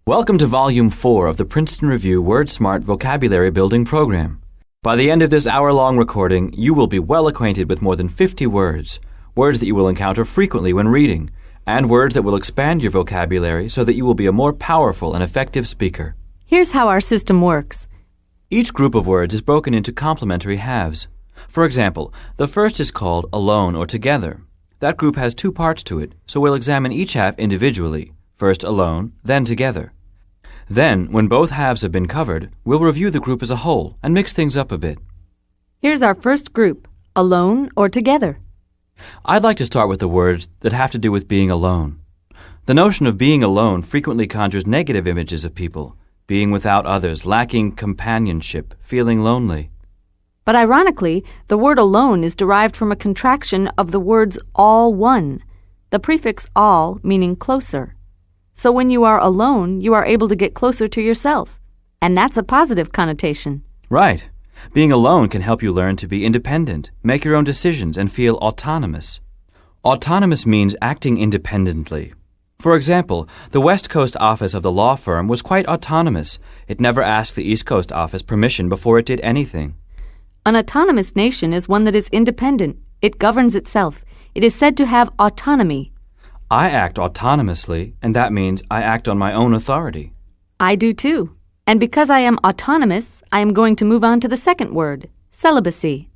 Welcome to Volume 4 of the Princeton Review WordSmart Vocabulary Building Program. By the end of this hour-long recording, you will be well acquainted with more than 50 words that you will encounter frequently when reading, and words that will expand your vocabulary so that you will be a more powerful and effective speaker. Here's how our system works. Each group of words is broken into complementary halves. For example, the first is called alone or together. That group has two parts to it, so we'll examine each half individually, first alone, then together. Then, when both halves have been covered, we'll review the group as a whole and mix things up a bit. Here's our first group, alone or together. I'd like to start with the words that have to do with being alone. The notion of being alone frequently conjures negative images of people, being without others, lacking companionship, feeling lonely. But ironically, the word alone is derived from a contraction of the words all one, the prefix all meaning closer. So when you are alone, you are able to get closer to yourself. And that's a positive connotation. Right. Being alone can help you learn to be independent, make your own decisions, and feel autonomous. Autonomous means acting independently. For example, the West Coast office of the law firm was quite autonomous. It never asked the East Coast office permission before it did anything. An autonomous nation is one that is independent. It governs itself. It is said to have autonomy. I act autonomously, and that means I act on my own authority. I do too. And because I am autonomous, I am going to move on to the second word, celibacy.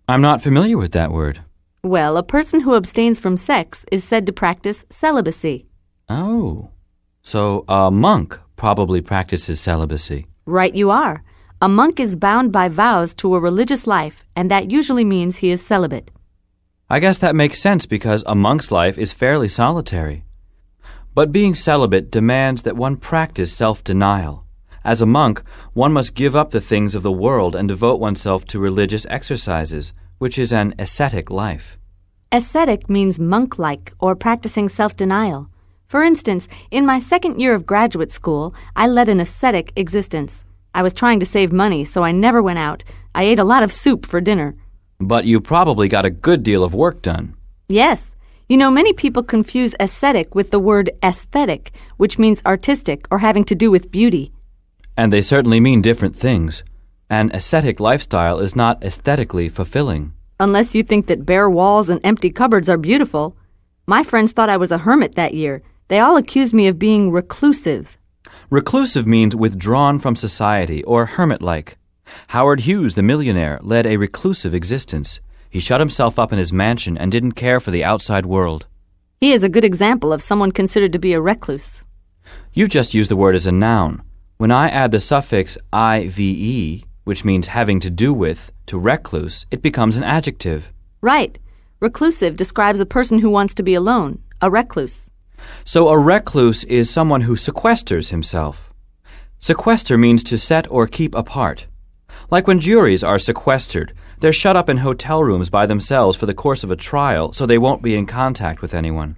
I'm not familiar with that word. Well, a person who abstains from sex is said to practice celibacy. Oh, so a monk probably practices celibacy. Right you are. A monk is bound by vows to a religious life, and that usually means he is celibate. I guess that makes sense because a monk's life is fairly solitary. But being celibate demands that one practice self-denial. As a monk, one must give up the things of the world and devote oneself to religious exercises, which is an ascetic life. Ascetic means monk-like or practicing self-denial. For instance, in my second year of graduate school, I led an ascetic existence. I was trying to save money, so I never went out. I ate a lot of soup for dinner. But you probably got a good deal of work done. Yes. You know, many people confuse ascetic with the word aesthetic, which means artistic or having to do with beauty. And they certainly mean different things. An ascetic lifestyle is not aesthetically fulfilling. Unless you think that bare walls and empty cupboards are beautiful. My friends thought I was a hermit that year. They all accused me of being reclusive. Reclusive means withdrawn from society or hermit-like. Howard Hughes, the millionaire, led a reclusive existence. He shut himself up in his mansion and didn't care for the outside world. He is a good example of someone considered to be a recluse. You just used the word as a noun. When I add the suffix ive, which means having to do with, to recluse, it becomes an adjective. Right. Reclusive describes a person who wants to be alone, a recluse. So a recluse is someone who sequesters himself. Sequester means to set or keep apart. Like when juries are sequestered, they're shut up in hotel rooms by themselves for the course of a trial so they won't be in contact with anyone.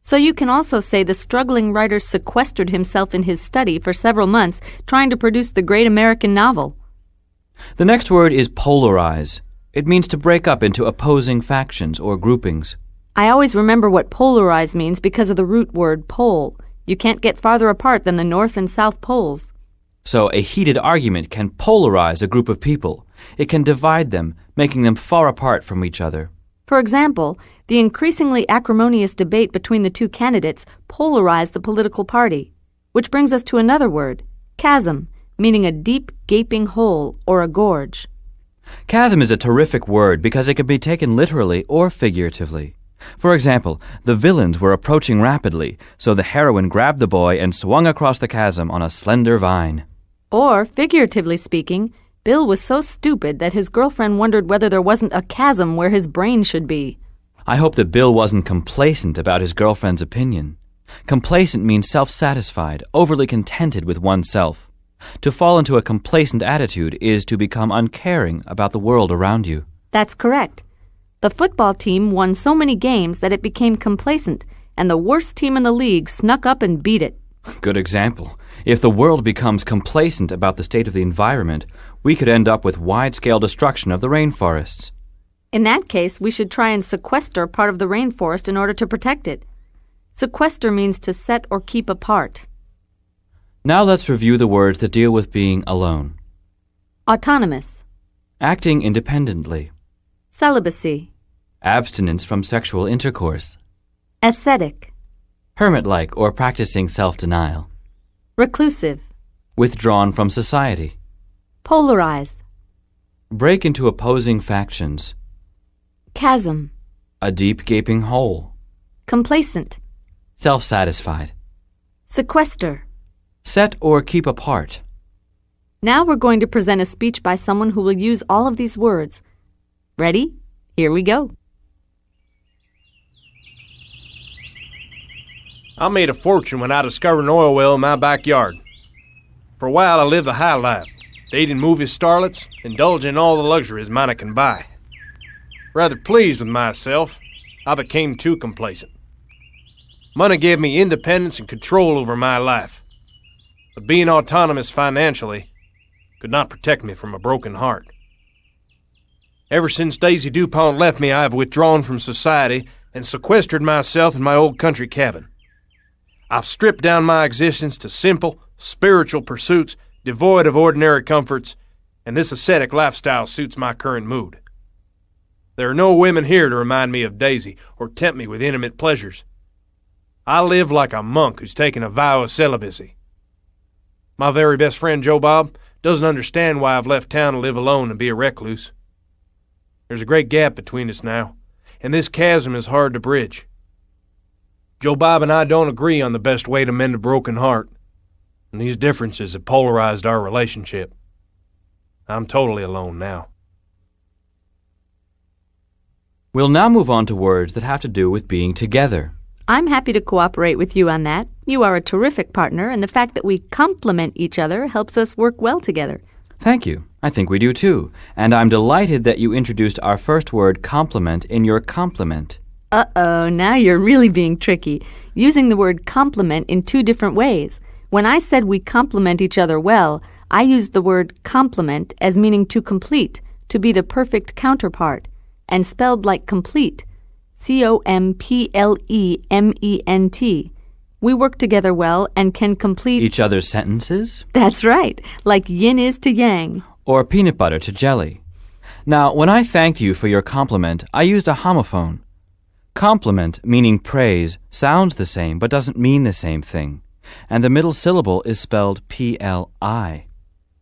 So you can also say the struggling writer sequestered himself in his study for several months trying to produce the great American novel. The next word is polarize. It means to break up into opposing factions or groupings. I always remember what polarize means because of the root word pole. You can't get farther apart than the North and South poles. So a heated argument can polarize a group of people. It can divide them, making them far apart from each other. For example, the increasingly acrimonious debate between the two candidates polarized the political party. Which brings us to another word, chasm, meaning a deep, gaping hole or a gorge. Chasm is a terrific word because it can be taken literally or figuratively. For example, the villains were approaching rapidly, so the heroine grabbed the boy and swung across the chasm on a slender vine. Or, figuratively speaking, Bill was so stupid that his girlfriend wondered whether there wasn't a chasm where his brain should be. I hope that Bill wasn't complacent about his girlfriend's opinion. Complacent means self-satisfied, overly contented with oneself. To fall into a complacent attitude is to become uncaring about the world around you. That's correct. The football team won so many games that it became complacent, and the worst team in the league snuck up and beat it. Good example. If the world becomes complacent about the state of the environment, we could end up with wide-scale destruction of the rainforests. In that case, we should try and sequester part of the rainforest in order to protect it. Sequester means to set or keep apart. Now let's review the words that deal with being alone. Autonomous, Acting independently. celibacy, Abstinence from sexual intercourse. ascetic, Hermit-like or practicing self-denial. reclusive, Withdrawn from society. polarize, Break into opposing factions. chasm, A deep gaping hole. complacent, Self-satisfied. sequester. Set or keep apart. Now we're going to present a speech by someone who will use all of these words. Ready? Here we go. I made a fortune when I discovered an oil well in my backyard. For a while I lived the high life, dating movie starlets, indulging in all the luxuries money can buy. Rather pleased with myself, I became too complacent. Money gave me independence and control over my life, but being autonomous financially could not protect me from a broken heart. Ever since Daisy DuPont left me, I have withdrawn from society and sequestered myself in my old country cabin. I've stripped down my existence to simple, spiritual pursuits devoid of ordinary comforts, and this ascetic lifestyle suits my current mood. There are no women here to remind me of Daisy or tempt me with intimate pleasures. I live like a monk who's taken a vow of celibacy. My very best friend Joe Bob doesn't understand why I've left town to live alone and be a recluse. There's a great gap between us now, and this chasm is hard to bridge. Joe Bob and I don't agree on the best way to mend a broken heart, and these differences have polarized our relationship. I'm totally alone now. We'll now move on to words that have to do with being together. I'm happy to cooperate with you on that. You are a terrific partner, and the fact that we complement each other helps us work well together. Thank you. I think we do too. And I'm delighted that you introduced our first word, complement, in your compliment. Uh-oh, now you're really being tricky, using the word complement in two different ways. When I said we complement each other well, I used the word complement as meaning to complete, to be the perfect counterpart, and spelled like complete. C-O-M-P-L-E-M-E-N-T. We work together well and can complete Each other's sentences? That's right, like yin is to yang. Or peanut butter to jelly. Now, when I thanked you for your compliment, I used a homophone. Compliment, meaning praise, sounds the same but doesn't mean the same thing. And the middle syllable is spelled P-L-I.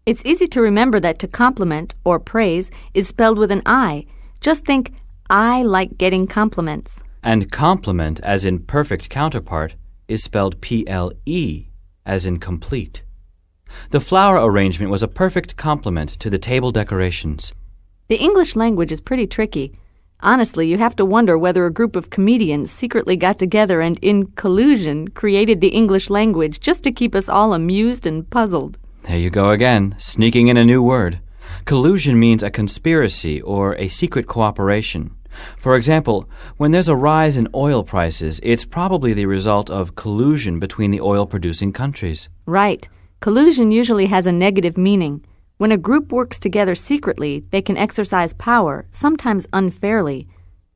It's easy to remember that to compliment, or praise, is spelled with an I. Just think, I like getting compliments. And complement, as in perfect counterpart, is spelled P-L-E, as in complete. The flower arrangement was a perfect complement to the table decorations. The English language is pretty tricky. Honestly, you have to wonder whether a group of comedians secretly got together and, in collusion, created the English language just to keep us all amused and puzzled. There you go again, sneaking in a new word. Collusion means a conspiracy or a secret cooperation. For example, when there's a rise in oil prices, it's probably the result of collusion between the oil-producing countries. Right. Collusion usually has a negative meaning. When a group works together secretly, they can exercise power, sometimes unfairly.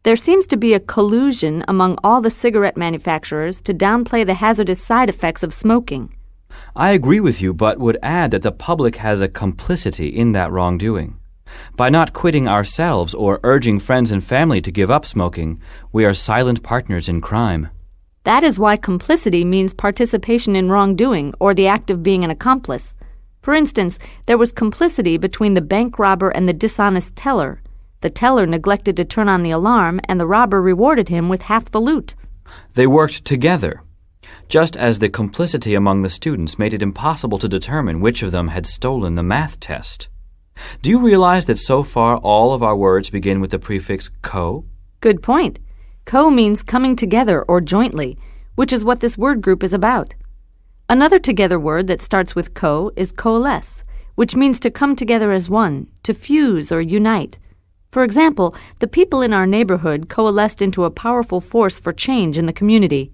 There seems to be a collusion among all the cigarette manufacturers to downplay the hazardous side effects of smoking. I agree with you, but would add that the public has a complicity in that wrongdoing. By not quitting ourselves or urging friends and family to give up smoking, we are silent partners in crime. That is why complicity means participation in wrongdoing or the act of being an accomplice. For instance, there was complicity between the bank robber and the dishonest teller. The teller neglected to turn on the alarm, and the robber rewarded him with half the loot. They worked together, just as the complicity among the students made it impossible to determine which of them had stolen the math test. Do you realize that so far all of our words begin with the prefix co? Good point. Co means coming together or jointly, which is what this word group is about. Another together word that starts with co is coalesce, which means to come together as one, to fuse or unite. For example, the people in our neighborhood coalesced into a powerful force for change in the community.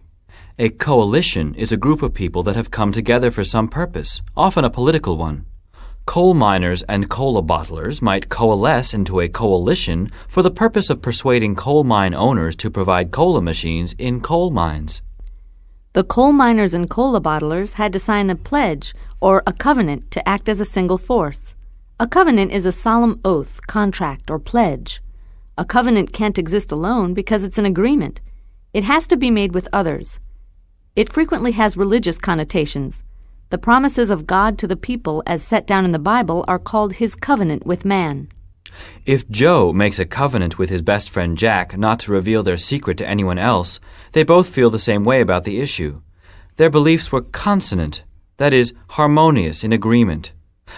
A coalition is a group of people that have come together for some purpose, often a political one. Coal miners and cola bottlers might coalesce into a coalition for the purpose of persuading coal mine owners to provide cola machines in coal mines. The coal miners and cola bottlers had to sign a pledge or a covenant to act as a single force. A covenant is a solemn oath, contract, or pledge. A covenant can't exist alone because it's an agreement. It has to be made with others. It frequently has religious connotations. The promises of God to the people as set down in the Bible are called His covenant with man. If Joe makes a covenant with his best friend Jack not to reveal their secret to anyone else, they both feel the same way about the issue. Their beliefs were consonant, that is, harmonious in agreement.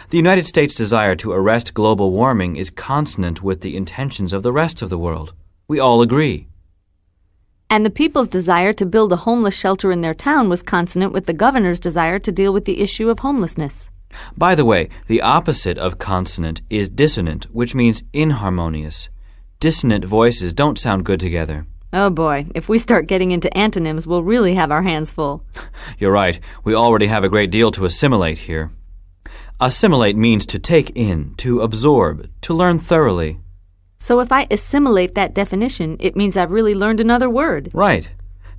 The United States' desire to arrest global warming is consonant with the intentions of the rest of the world. We all agree. And the people's desire to build a homeless shelter in their town was consonant with the governor's desire to deal with the issue of homelessness. By the way, the opposite of consonant is dissonant, which means inharmonious. Dissonant voices don't sound good together. Oh boy, if we start getting into antonyms, we'll really have our hands full. You're right. We already have a great deal to assimilate here. Assimilate means to take in, to absorb, to learn thoroughly. So if I assimilate that definition, it means I've really learned another word. Right.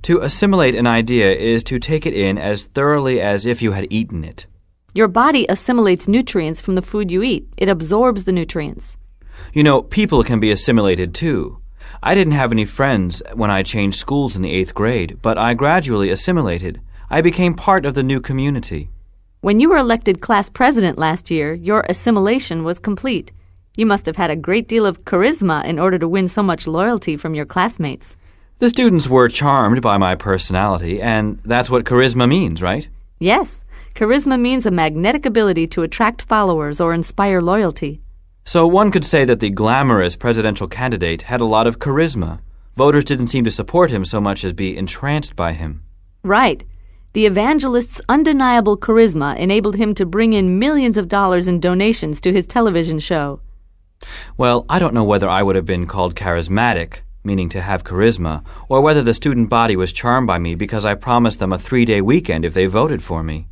To assimilate an idea is to take it in as thoroughly as if you had eaten it. Your body assimilates nutrients from the food you eat. It absorbs the nutrients. You know, people can be assimilated too. I didn't have any friends when I changed schools in the 8th grade, but I gradually assimilated. I became part of the new community. When you were elected class president last year, your assimilation was complete. You must have had a great deal of charisma in order to win so much loyalty from your classmates. The students were charmed by my personality, and that's what charisma means, right? Yes. Charisma means a magnetic ability to attract followers or inspire loyalty. So one could say that the glamorous presidential candidate had a lot of charisma. Voters didn't seem to support him so much as be entranced by him. Right. The evangelist's undeniable charisma enabled him to bring in millions of dollars in donations to his television show. Well, I don't know whether I would have been called charismatic, meaning to have charisma, or whether the student body was charmed by me because I promised them a 3-day weekend if they voted for me.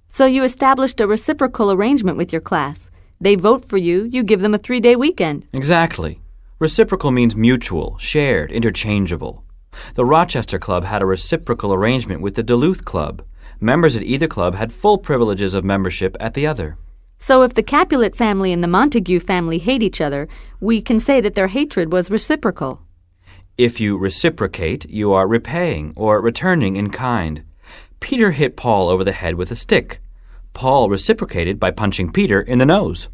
So you established a reciprocal arrangement with your class. They vote for you, you give them a 3-day weekend. Exactly. Reciprocal means mutual, shared, interchangeable. The Rochester Club had a reciprocal arrangement with the Duluth Club. Members at either club had full privileges of membership at the other. So if the Capulet family and the Montague family hate each other, we can say that their hatred was reciprocal. If you reciprocate, you are repaying or returning in kind. Peter hit Paul over the head with a stick. Paul reciprocated by punching Peter in the nose.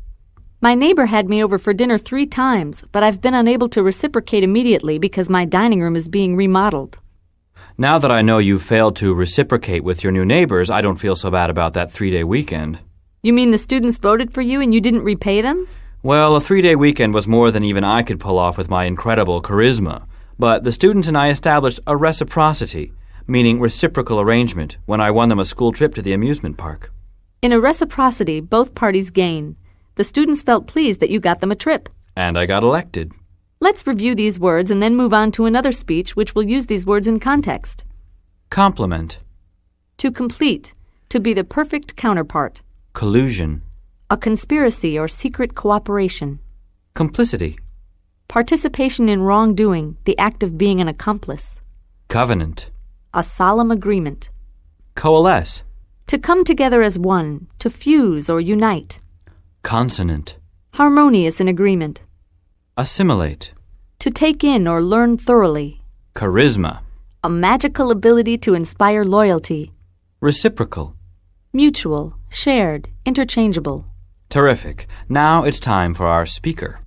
My neighbor had me over for dinner 3 times, but I've been unable to reciprocate immediately because my dining room is being remodeled. Now that I know you failed to reciprocate with your new neighbors, I don't feel so bad about that 3-day weekend. You mean the students voted for you and you didn't repay them? Well, a 3-day weekend was more than even I could pull off with my incredible charisma. But the students and I established a reciprocity, meaning reciprocal arrangement, when I won them a school trip to the amusement park. In a reciprocity, both parties gain. The students felt pleased that you got them a trip. And I got elected. Let's review these words and then move on to another speech which will use these words in context. Complement. To complete. To be the perfect counterpart. Collusion. A conspiracy or secret cooperation. Complicity. Participation in wrongdoing, the act of being an accomplice. Covenant. A solemn agreement. Coalesce. To come together as one, to fuse or unite. Consonant. Harmonious in agreement. Assimilate. To take in or learn thoroughly. Charisma. A magical ability to inspire loyalty. Reciprocal. Mutual, shared, interchangeable. Terrific. Now it's time for our speaker.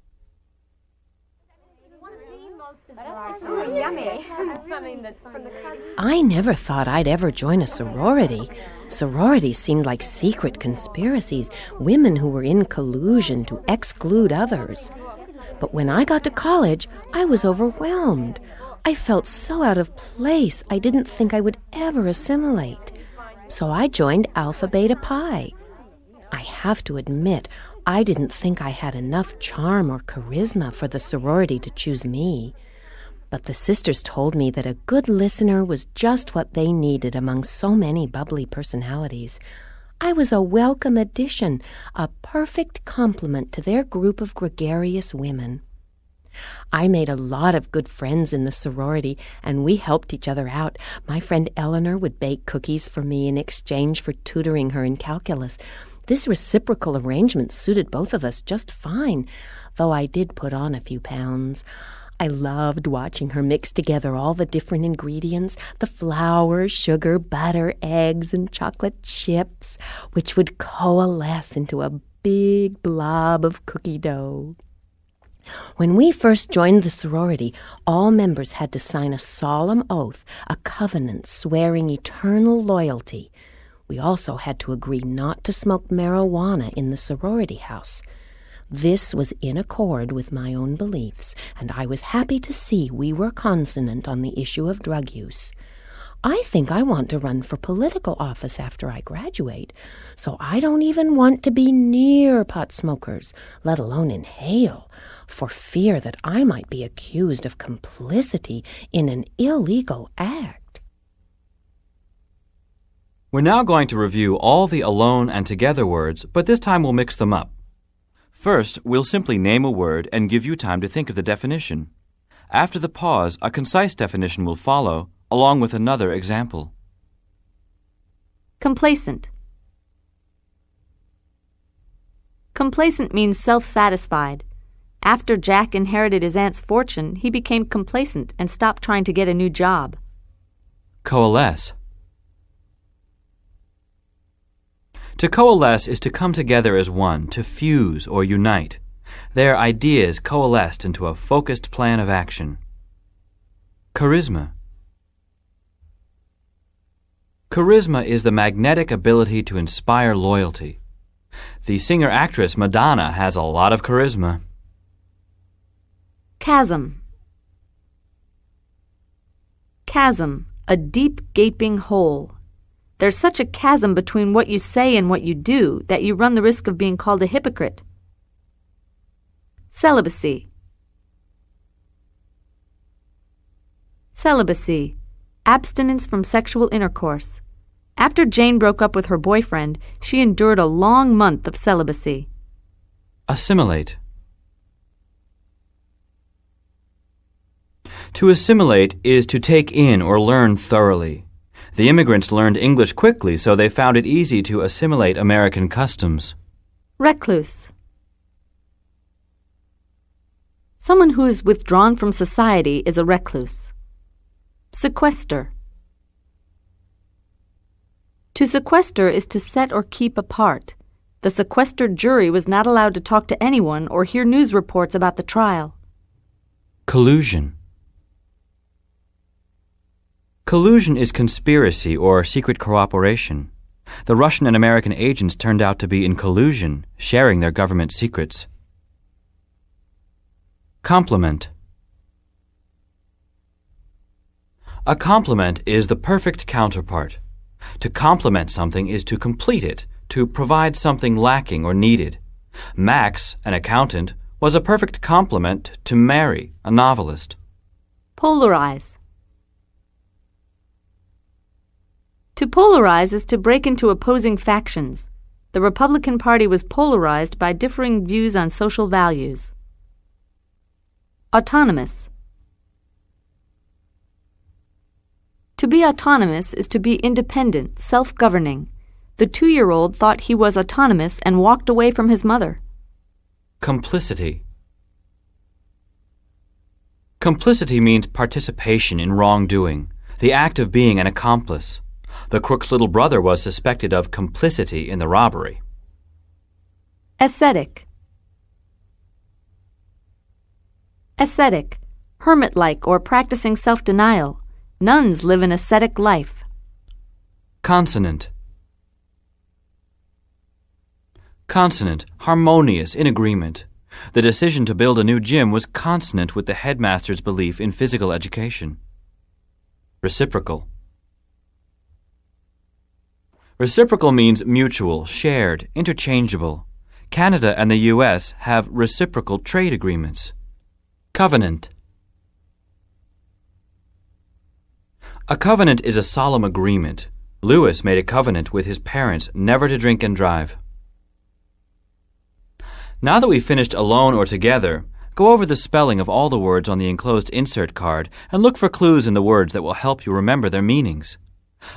I never thought I'd ever join a sorority. Sororities seemed like secret conspiracies, women who were in collusion to exclude others. But when I got to college, I was overwhelmed. I felt so out of place, I didn't think I would ever assimilate. So I joined Alpha Beta Pi. I have to admit, I didn't think I had enough charm or charisma for the sorority to choose me. But the sisters told me that a good listener was just what they needed among so many bubbly personalities. I was a welcome addition, a perfect complement to their group of gregarious women. I made a lot of good friends in the sorority, and we helped each other out. My friend Eleanor would bake cookies for me in exchange for tutoring her in calculus. This reciprocal arrangement suited both of us just fine, though I did put on a few pounds. I loved watching her mix together all the different ingredients, the flour, sugar, butter, eggs, and chocolate chips, which would coalesce into a big blob of cookie dough. When we first joined the sorority, all members had to sign a solemn oath, a covenant swearing eternal loyalty. We also had to agree not to smoke marijuana in the sorority house. This was in accord with my own beliefs, and I was happy to see we were consonant on the issue of drug use. I think I want to run for political office after I graduate, so I don't even want to be near pot smokers, let alone inhale, for fear that I might be accused of complicity in an illegal act. We're now going to review all the alone and together words, but this time we'll mix them up. First, we'll simply name a word and give you time to think of the definition. After the pause, a concise definition will follow, along with another example. Complacent. Complacent means self-satisfied. After Jack inherited his aunt's fortune, he became complacent and stopped trying to get a new job. Coalesce. To coalesce is to come together as one, to fuse or unite. Their ideas coalesced into a focused plan of action. Charisma. Charisma is the magnetic ability to inspire loyalty. The singer-actress Madonna has a lot of charisma. Chasm. Chasm, a deep gaping hole. There's such a chasm between what you say and what you do that you run the risk of being called a hypocrite. Celibacy. Celibacy, abstinence from sexual intercourse. After Jane broke up with her boyfriend, she endured a long month of celibacy. Assimilate. To assimilate is to take in or learn thoroughly. The immigrants learned English quickly, so they found it easy to assimilate American customs. Recluse. Someone who is withdrawn from society is a recluse. Sequester. To sequester is to set or keep apart. The sequestered jury was not allowed to talk to anyone or hear news reports about the trial. Collusion. Collusion is conspiracy or secret cooperation. The Russian and American agents turned out to be in collusion, sharing their government secrets. Complement. A complement is the perfect counterpart. To complement something is to complete it, to provide something lacking or needed. Max, an accountant, was a perfect complement to Mary, a novelist. Polarize. To polarize is to break into opposing factions. The Republican Party was polarized by differing views on social values. Autonomous. To be autonomous is to be independent, self-governing. The 2-year-old thought he was autonomous and walked away from his mother. Complicity. Complicity means participation in wrongdoing, the act of being an accomplice. The crook's little brother was suspected of complicity in the robbery. Ascetic. Ascetic, hermit-like or practicing self-denial. Nuns live an ascetic life. Consonant. Consonant, harmonious, in agreement. The decision to build a new gym was consonant with the headmaster's belief in physical education. Reciprocal. Reciprocal means mutual, shared, interchangeable. Canada and the U.S. have reciprocal trade agreements. Covenant. A covenant is a solemn agreement. Lewis made a covenant with his parents never to drink and drive. Now that we've finished alone or together, Go over the spelling of all the words on the enclosed insert card and look for clues in the words that will help you remember their meanings.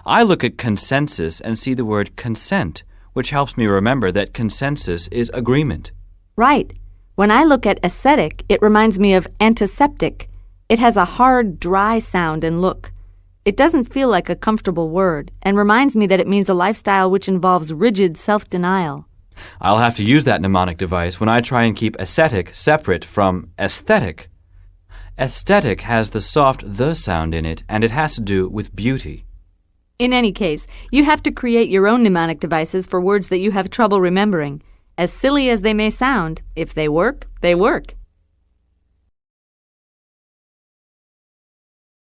I look at consensus and see the word consent, which helps me remember that consensus is agreement. Right. When I look at ascetic, it reminds me of antiseptic. It has a hard, dry sound and look. It doesn't feel like a comfortable word and reminds me that it means a lifestyle which involves rigid self-denial. I'll have to use that mnemonic device when I try and keep ascetic separate from aesthetic. Aesthetic has the soft the sound in it, and it has to do with beauty. In any case, you have to create your own mnemonic devices for words that you have trouble remembering. As silly as they may sound, if they work, they work.